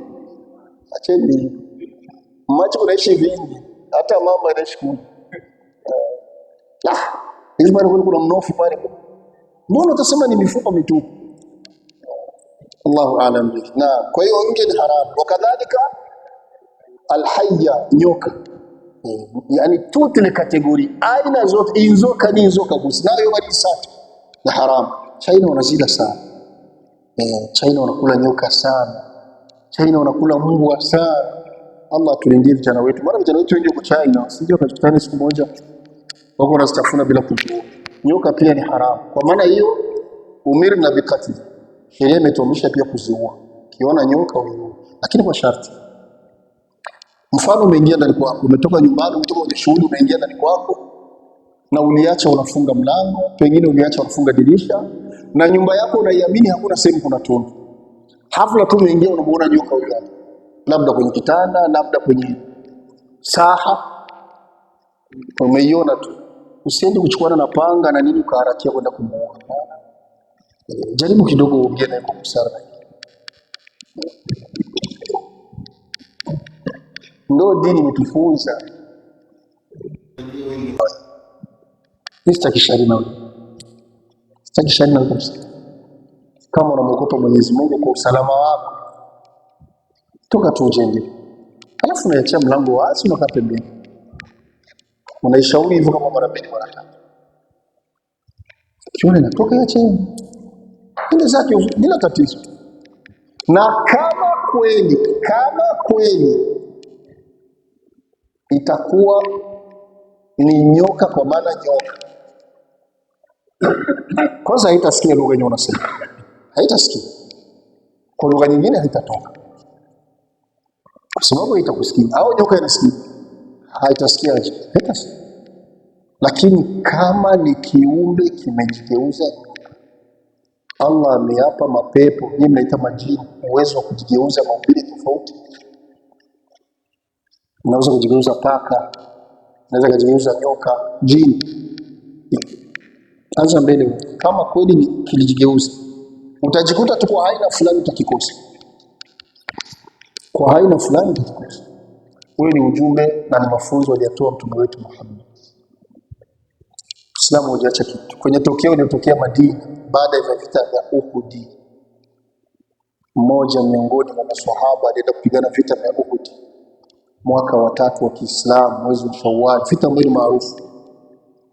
Acheni macho, unaishi vingi, hata mama anaishi kule. Ile pale kuna mnofu pale, mbona utasema ni mifupa mitupu? Allahu a'lam bihi. Na kwa hiyo nge ni haramu. Wakadhalika alhayya, nyoka. Yani tuti ni kategori aina zote, inzoka ni inzoka gusi nayo wali sata na haramu. China wanazila sana. China wanakula nyoka sana. China wanakula mbwa sana. Allah tulindie vijana wetu. Maana vijana wetu wengi wako China, sije wakakutana siku moja wako wanastafuna bila kujua. Nyoka pia ni haramu. Kwa maana hiyo umirna biqatl, sheria imetuamrisha pia kuziua. Kiona nyoka uiue, lakini kwa sharti. Mfano umeingia ndani kwako, umetoka nyumbani, umetoka kwenye shughuli, umeingia ndani kwako na uliacha unafunga mlango, pengine uliacha unafunga dirisha, na nyumba yako unaiamini hakuna sehemu kuna tundu. Hafla tu umeingia, unamuona nyoka huyo, labda kwenye kitanda, labda kwenye saha, umeiona tu. Usiende kuchukuana na panga na nini ukaharakia kwenda kumuua. Jaribu kidogo uongee naye kwa busara. Ndio dini imetufunza. Sitaki shari na kabisa. Kama unamwogopa Mwenyezi Mungu kwa usalama wako, toka tu ujenge. Alafu unaacha mlango wazi, unakaa pembeni. Unaishauri hivyo kama mara mbili mara tatu. Kione natoka ya chini. Ile zake bila tatizo. Na kama kweli itakuwa ni nyoka, kwa maana nyoka kwanza haitasikia lugha yenyewe unasema, haitasikia. Kwa lugha nyingine haitatoka, kwa sababu itakusikia. Au nyoka inasikia, haitasikia, haitasikia. Lakini kama ni kiumbe kimejigeuza, Allah ameapa mapepo, yeye mnaita majini, uwezo wa kujigeuza maumbile tofauti. Unaweza kujigeuza paka, unaweza kujigeuza nyoka, jini. Anza mbele, kama kweli kilijigeuza, utajikuta tu kwa aina fulani utakikosa. Kwa aina fulani utakikosa. Wewe ni ujumbe na ni mafunzo aliyatoa mtume wetu Muhammad. Uislamu hujaacha kitu. Kwenye tokeo lilotokea Madina baada ya vita vya Uhud, mmoja miongoni mwa maswahaba alienda kupigana vita vya Uhud. mwaka wa 3 wa Kiislamu, mwezi wa Shawwal, vita ambayo ni maarufu.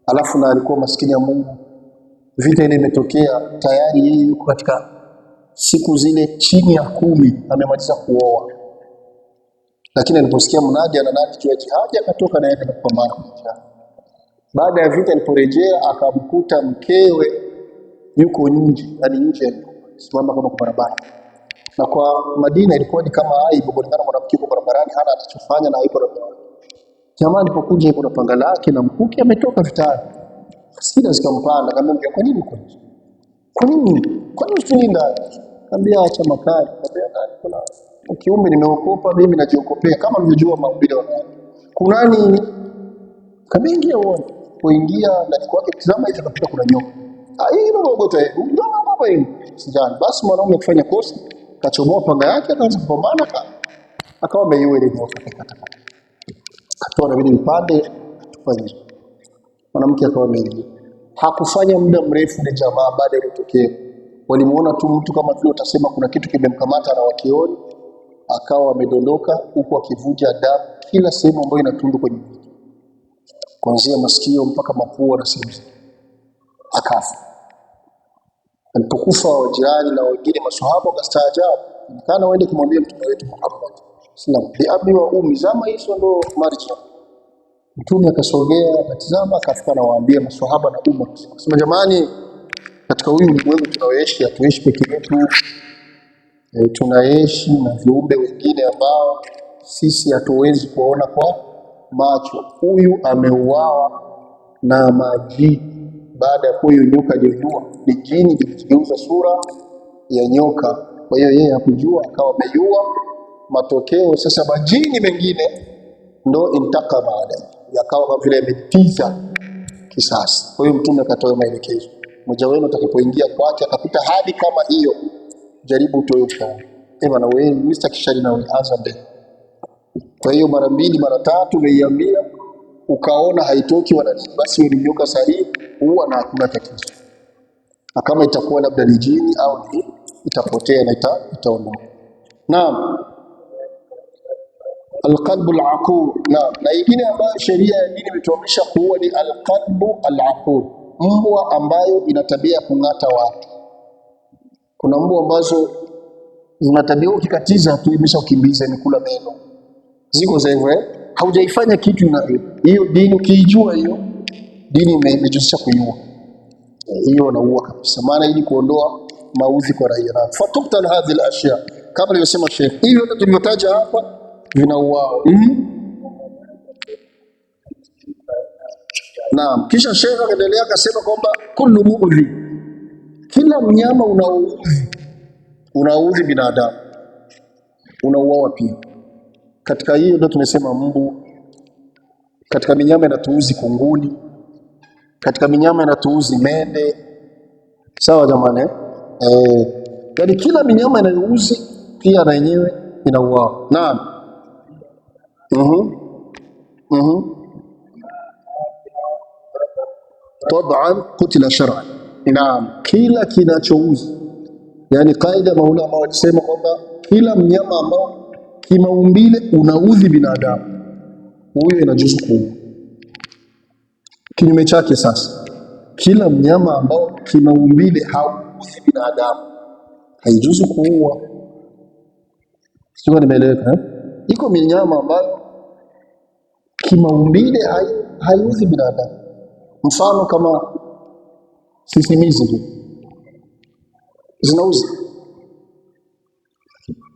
Alafu na alikuwa maskini ya Mungu, vita ile imetokea tayari, yeye yuko katika siku zile chini ya 10 amemaliza kuoa, lakini aliposikia mnadi ananadi juu ya jihad akatoka na yeye kupambana kwa jihad. Baada ya vita aliporejea akamkuta mkewe yuko nje, yani nje simama kama kwa barabara. Na kwa Madina ilikuwa ni kama aibu kulingana mwanamke yuko barabarani hana anachofanya na yuko barabarani. Jamaa alipokuja yuko na panga lake na mkuki ametoka vitani. Sida zikampanda akamwambia kwa nini uko nje? Kwa nini? Kwa nini usilinda? Kaambia acha makali. Kaambia kuna kiumbe nimeokopa mimi najiokopea kama mnajua mahubiri wa Mungu. Kuna nini? Kaambia ingia uone. Poingia ndani kwake tazama hizo kapita kuna nyoka. Hii ndio ngota hiyo. Ndio mambo hii. Sijani. Basi mwanaume kufanya kosa kachomoa panga yake akaanza kupambana akawa ameiua ile nyoka katakata. Akatoa na vile vipande tufanye. Mwanamke akawa ameingia. Hakufanya muda mrefu ile jamaa baada ya kutokea. Walimuona tu mtu kama vile utasema kuna kitu kimemkamata na wakioni, akawa amedondoka huku akivuja damu kila sehemu ambayo inatundu kwenye mwili. Kuanzia masikio mpaka mapua na sehemu. Akafa. Alipokufa wajirani na wengine maswahaba wakastaajabu. Kana waende kumwambia mtume wetu Muhammad sallallahu alaihi wasallam, bi abi wa ummi, zama hizo ndo marja. Mtume akasogea akatazama akafika na waambia maswahaba na umma, akasema jamani, katika huyu ulimwengu tunaoishi hatuishi peke yetu, tunaishi na viumbe wengine ambao sisi hatuwezi kuona kwa macho. Huyu ameuawa na majini. Baada ya huyu nyoka aliyojua ni jini likigeuza sura ya nyoka, kwa hiyo yeye hakujua akawa ameiua. Matokeo sasa majini mengine ndo intaka baada yakawa kama vile yametiza kisasi. Kwa hiyo mtume akatoa maelekezo, mmoja wenu atakapoingia kwake akapita hadi kama hiyo, jaribu utoe ushauri. Bwana wewe Mr. Kishari na anza mbele. Kwa hiyo mara 2 mara 3 umeiambia ukaona haitoki wala nini, basi wewe nyoka sahihi huwa na hakuna tatizo. Na kama itakuwa labda ni jini au itapotea na itaondoka. Naam. Alqalbu alaqur. Na ingine ambayo sheria ya dini imetuamrisha kuwa ni alqalbu alaqur, mbwa ambayo ina tabia kung'ata watu. Kuna mbwa ambazo zina tabia ukikatiza tu imeshakukimbiza imekula meno. Ziko za hivyo haujaifanya kitu na hiyo dini, ukijua hiyo dini imejihusisha kuiua hiyo, naua kabisa, maana ili kuondoa maudhi kwa raia. Na fatuktal hadhi alashya, kama alivyosema Sheikh, hiyo ndio tulivyotaja hapa vinauao. Naam. Kisha Sheikh akaendelea akasema kwamba kullu mu'dhi, kila mnyama unaudhi binadamu unauawa pia. Katika hiyo ndio tumesema mbu, katika minyama inatuuzi kunguni, katika minyama inatuuzi mende. Sawa jamani? Yaani kila minyama inayouzi pia na yenyewe inauawa. Naam. Taban kutila shar'an. Naam, kila kinachouzi. Yaani kaida maulama walisema kwamba kila mnyama ambao kimaumbile unaudhi binadamu, huyo inajuzu kuua. Kinyume chake sasa, kila mnyama ambao kimaumbile hauudhi binadamu haijuzu kuua. Sio, nimeeleweka? Iko minyama ambayo kimaumbile haiudhi binadamu. Mfano kama sisimizi zinauzi.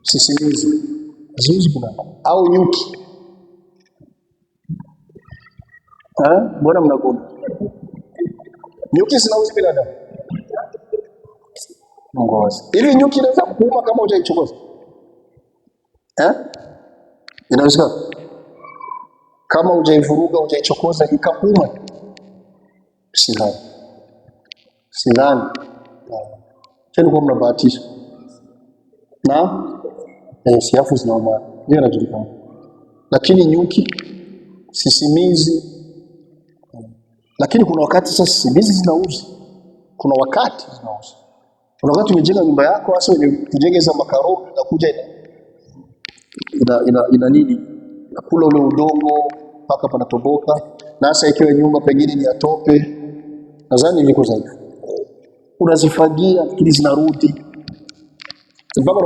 Sisimizi haziuzi binadamu, au nyuki. Mbona mnagoma? Nyuki zinauzi binadamu. Ngozi. Ili nyuki inaweza kuuma kama hujaichokoza? Inaweza. Kama hujaivuruga, hujaichokoza ikakuuma. Sidhani. Tena kwa mnabahatisha. Na siafu zinauma. Hiyo inajulikana. Lakini nyuki, sisimizi. Lakini kuna wakati sasa sisimizi zinauzi. Kuna wakati zinauzi. Kuna wakati umejenga nyumba yako, hasa kujengeza makaroni na kuja ina nini? nakula ule udongo mpaka panatoboka, na hasa ikiwa nyumba pengine ni ya tope, nadhani niko zaidi, unazifagia lakini zinarudi mpaka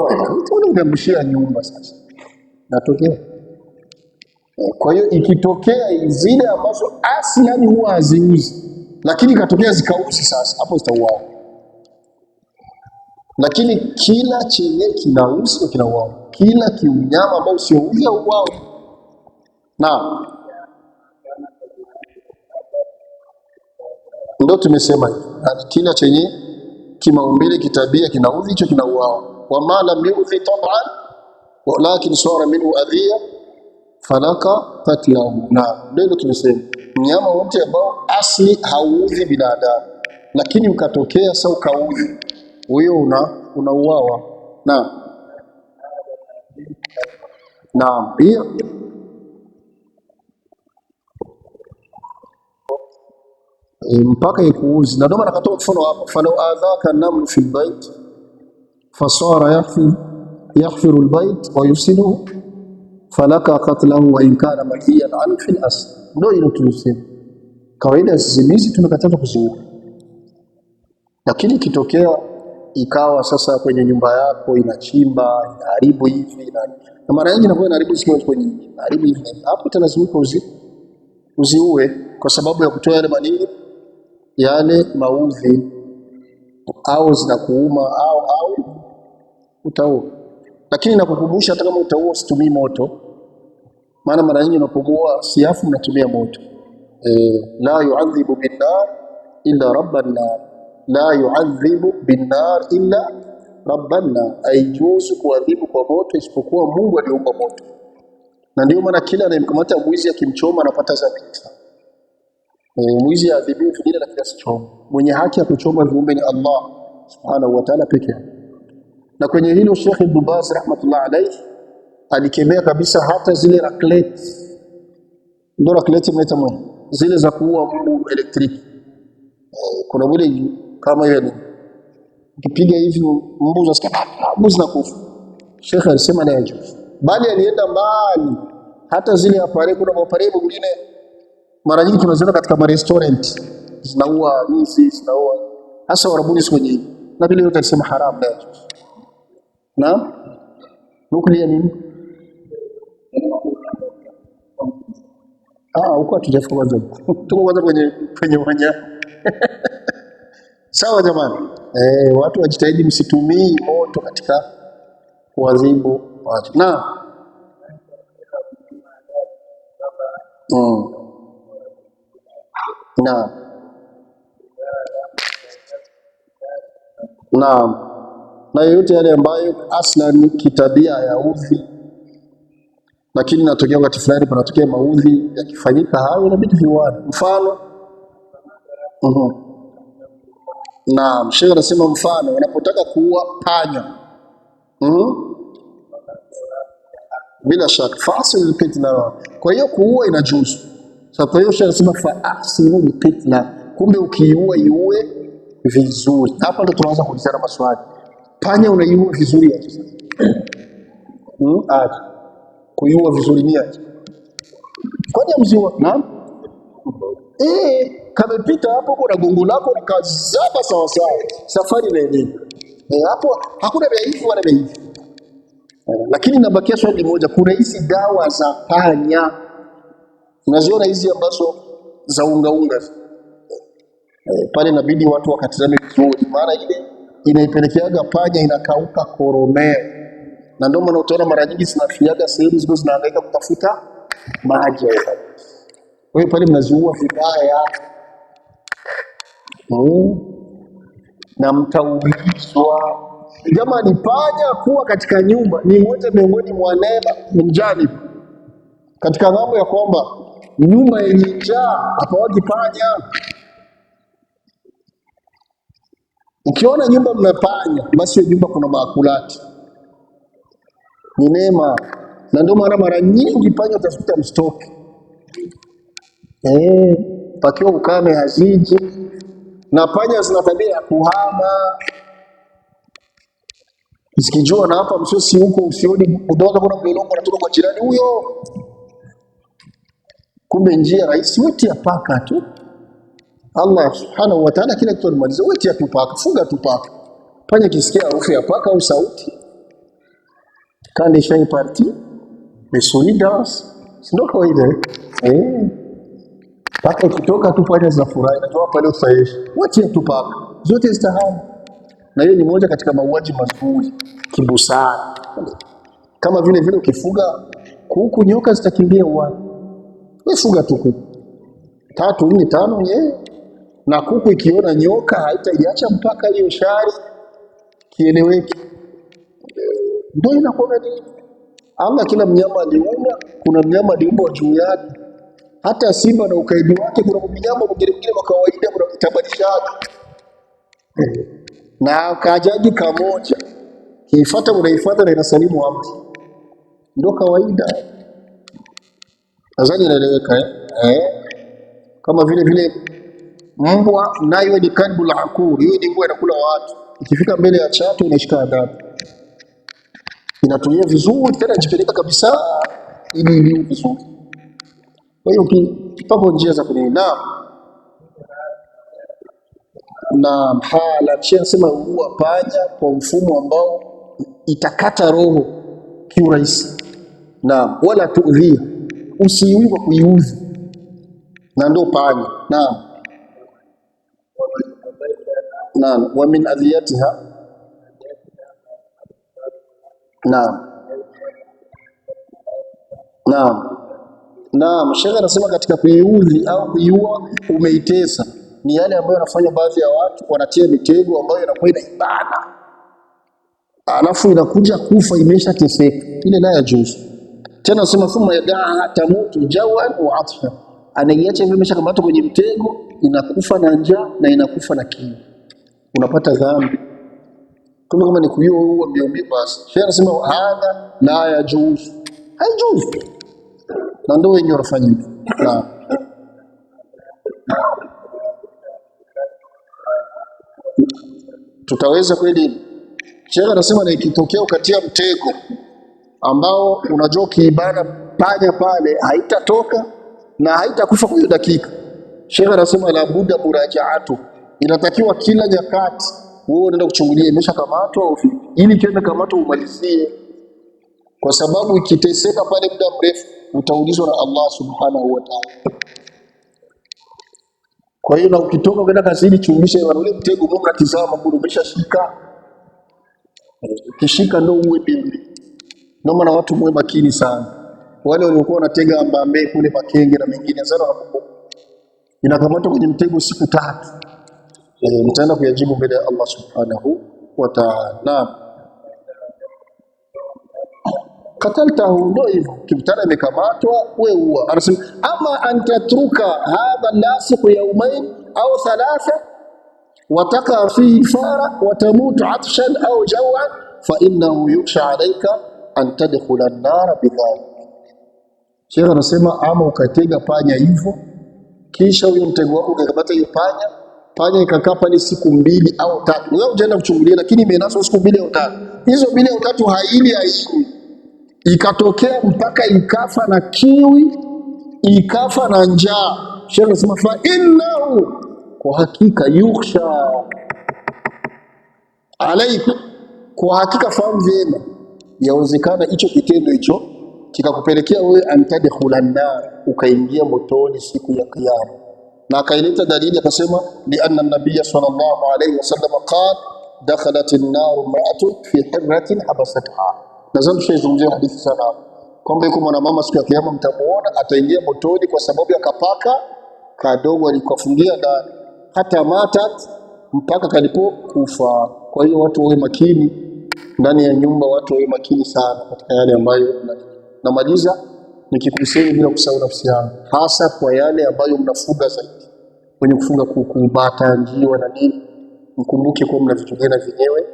unambushia nyumba sasa natokea. Kwa hiyo ikitokea zile ambazo aslan huwa haziuzi, lakini ikatokea zikauzi, sasa hapo zitauawa. Lakini kila chenye kinauzi kinauawa, kila kiunyama ambao usiouzi auawa. Naam, ndio tumesema hivi, yani kila chenye kimaumbile kitabia kinauzi, hicho kinauawa. Wama lam yu'dhi tab'an walakin sara minhu adhiya falaka qatlahu. Na ndio tumesema mnyama wote ambao asli hauudhi binadamu, lakini ukatokea sasa ukaudhi, huyo unauawa. Naam, hiyo mpaka ikuuzi. Na ndio maana akatoa mfano hapo, falau adhaka namlu fil bait fasara yaghfiru albayt wa yufsiduhu falaka qatlahu wa in kana mahiyan an fil asl. Ndio hilo tulisema, kawaida sisimizi tumekataza kuziua, lakini kitokea ikawa sasa kwenye nyumba yako inachimba inaharibu hivi na mara nyingi inakuwa inaharibu sio kwenye inaharibu hivi, hapo italazimika uziue kwa sababu ya kutoa yale manini yale maudhi, au zinakuuma au utaua. Lakini nakukumbusha hata kama utaua usitumii moto, maana mara nyingi unapoua siafu unatumia moto. La yu'adhibu bin-nar illa rabban nar, la yu'adhibu bin-nar illa rabban nar, haijuzu kuadhibu kwa moto isipokuwa Mungu aliumba moto. Na ndio maana kila anayemkamata mwizi akimchoma anapata dhambi. Mwizi adhibiwe vile lakini asichome. Mwenye haki ya kuchoma viumbe ni Allah subhanahu wa ta'ala pekee yake. Na kwenye hilo Sheikh Ibn Baz rahmatullah alayhi alikemea kabisa hata zile raclette. Ndio raclette mnaita mwana, zile za kuua mbu elektriki. Kuna vile kama hiyo ukipiga hivi mbu unasikia mbu zinakufa. Sheikh alisema na hiyo, bali alienda mbali, hata zile apare, kuna apare mwingine mara nyingi tunaziona katika restaurant zinaua hizi, zinaua hasa Warabuni siku nyingi, na vile yote alisema haram na hiyo. Naam, nukulia nini? Huko hatujafika kwanza. Tuko kwanza kwenye wanyama. Sawa jamani. Watu wajitahidi msitumii moto katika kuadhibu watu. Naam. Naam. Na yote yale ambayo aslan kitabia ya udhi, lakini natokea wakati fulani panatokea maudhi yakifanyika, hayo inabidi viwani. Mfano naam, Sheikh anasema mfano unapotaka kuua panya bila shaka fasil alqitla, kwa hiyo kuua inajuzu. Sasa kwa hiyo Sheikh anasema fa ahsinu alqitla, kumbe ukiua iue vizuri. Hapa ndo tunaanza kuulizana maswali, panya unaiua vizuri aje? Kuiua vizuri ni aje? Kwani mziwa? Naam. Kamepita hapo kuna gongo lako likazaba sawa sawa, safari inaendelea. Hapo hakuna dhaifu wala dhaifu. Lakini nabakia swali moja, kuna hizi dawa za panya, unaziona hizi ambazo za unga pale, inabidi watu wakatizame vizuri, maana ile inaipelekeaga panya inakauka koromeo, na ndio maana utaona mara nyingi zinafiaga sehemu zile zinahangaika kutafuta maji. Kwa hiyo pale mnaziua vibaya, na mtaulizwa. Jamani, panya kuwa katika nyumba ni moja miongoni mwa neema mjani, katika mambo ya kwamba nyumba yenye njaa hapawagi panya. Ukiona nyumba mna panya, basi hiyo nyumba kuna maakulati, ni neema. Na ndio maana mara nyingi panya utafuta mstoki, pakiwa ukame haziji, na panya zina tabia ya kuhama. Sikijua na hapa msosi huko usioni udogo, kuna mlolongo unatoka kwa jirani huyo, Kumbe njia rahisi, wewe paka tu. Allah subhanahu wa ta'ala kila kitu alimaliza, wewe tu paka, funga tu paka. Panya kisikia harufu ya paka au sauti, kande shai party, mesuri dance, sio kawaida paka kutoka tu panya zinafurahi, najua pale usahihi, wewe tu paka, zote zitahamu. Na hiyo ni moja katika mauaji mazuri kibusara. Kama vile ukifuga kuku, nyoka zitakimbia uani. Wewe fuga tu kuku 3, 4, 5 na kuku ikiona nyoka haitaiacha mpaka hiyo shari kieleweke. Ndio inakuwa nini? Allah kila mnyama aliumba, kuna mnyama aliumba juu yake. Hata simba na ukaidi wake, kuna mnyama mwingine wa kawaida mnakitabadilisha na kajaji kamoja kifuata unaifuata na inasalimu amri, ndio kawaida. Nadhani inaeleweka kama vile mbwa nayo ni kalbul aqur, hiyo ni mbwa inakula watu, ikifika mbele ya chatu inashika adabu, inatumia vizuri tena jipeleka kabisa ili iliu vizuri. Kwa hiyo kipapo njia za kunena na hala kisha sema huwa panya kwa mfumo ambao itakata roho kiurahisi, na wala tuudhia, usiiwi kwa kuiudhi, na ndo panya. Naam, wa min adhiyatiha. Naam, shekhe anasema katika kuiudhi au kuiua umeitesa ni yale ambayo yanafanya baadhi ya watu wanatia mitego ambayo inakuwa inaibana, alafu inakuja kufa imeshateseka, ile nayo yajuzu. Tena nasema thumma yadaa tamutu jawan wa atfa, anaiacha hivyo imeshakamatwa kwenye mtego, inakufa na njaa na inakufa na kiu, unapata dhambi. Kama ni kuiua huo ndio basi. Sheikh anasema hadha la yajuzu, haijuzu, na ndio wenyewe wanafanya hivyo. Tutaweza kweli? Sheikh anasema na ikitokea ukatia mtego ambao unajua kiibana panya pale haitatoka na haitakufa kwa dakika, Sheikh anasema la buda murajaatu, inatakiwa kila nyakati wewe unaenda kuchungulia imeshakamatwa au vipi, ili kienda kamatwa umalizie, kwa sababu ikiteseka pale muda mrefu utaulizwa na Allah subhanahu wa ta'ala. Kwa hiyo na ukitoka kwenda kazini, chungisha ule mtego mbona tizama bado umeshashika, kishika ndio uwe bibi. Ndio maana watu mwe makini sana, wale waliokuwa wanatega ambambe kule Makenge na mengine sana, inakamata kwenye mtego siku 3, mtaenda kuyajibu mbele ya Allah subhanahu wa ta'ala. Kataltahu, ndio hivyo, kimtana imekamatwa wewe huwa. Anasema ama antatruka hadha nasikh yawmain au thalatha wataka fi fara watamutu atshan au jawan fa innahu yuksha alayka an tadkhula an-nar bidhalik. Sheikh anasema ama ukatega panya hivyo, kisha huyo mtego wako ukakamata hiyo panya ikakaa pale siku 2 au 3, wewe unaenda kuchungulia, lakini imenaswa siku 2 au 3, hizo 2 au 3 haili ikatokea mpaka ikafa na kiwi, ikafa na njaa, Sheikh anasema fa innahu, kwa hakika, yukhsha alayka, kwa hakika fahamu vyema, yawezekana hicho kitendo hicho kikakupelekea wewe antadkhulan nar, ukaingia motoni siku ya kiyama. Na akaileta dalili akasema bi anna an-nabiy sallallahu alayhi wasallam qala dakhalat an-nar imra'atun fi hirratin habasatha. Nazam tushazungumzia hadithi sana kwamba yuko mwanamama siku ya kiyama mtamuona ataingia motoni kwa sababu ya kapaka kadogo alikofungia ndani, hata matat, mpaka kalipokufa. Kwa hiyo watu wawe makini ndani ya nyumba, watu wawe makini sana katika yale ambayo namaliza nikikuseni bila kusahau nafsi yangu, hasa kwa yale ambayo mnafuga zaidi, wenye kufuga kuku, bata, njiwa na nini, mkumbuke kwa mnavitugana vyenyewe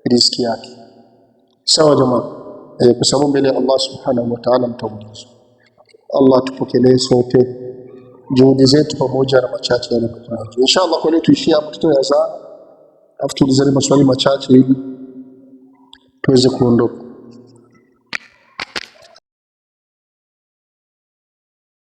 riziki yake. Sawa jamaa, kwa sababu mbele ya Allah subhanahu wa ta'ala mtaulizwa. Allah tupokelee sote juhudi zetu pamoja na machache yanayotarajiwa. Inshallah kwa leo tuishie hapo, tutoe azan afu tulizane maswali machache ili tuweze kuondoka.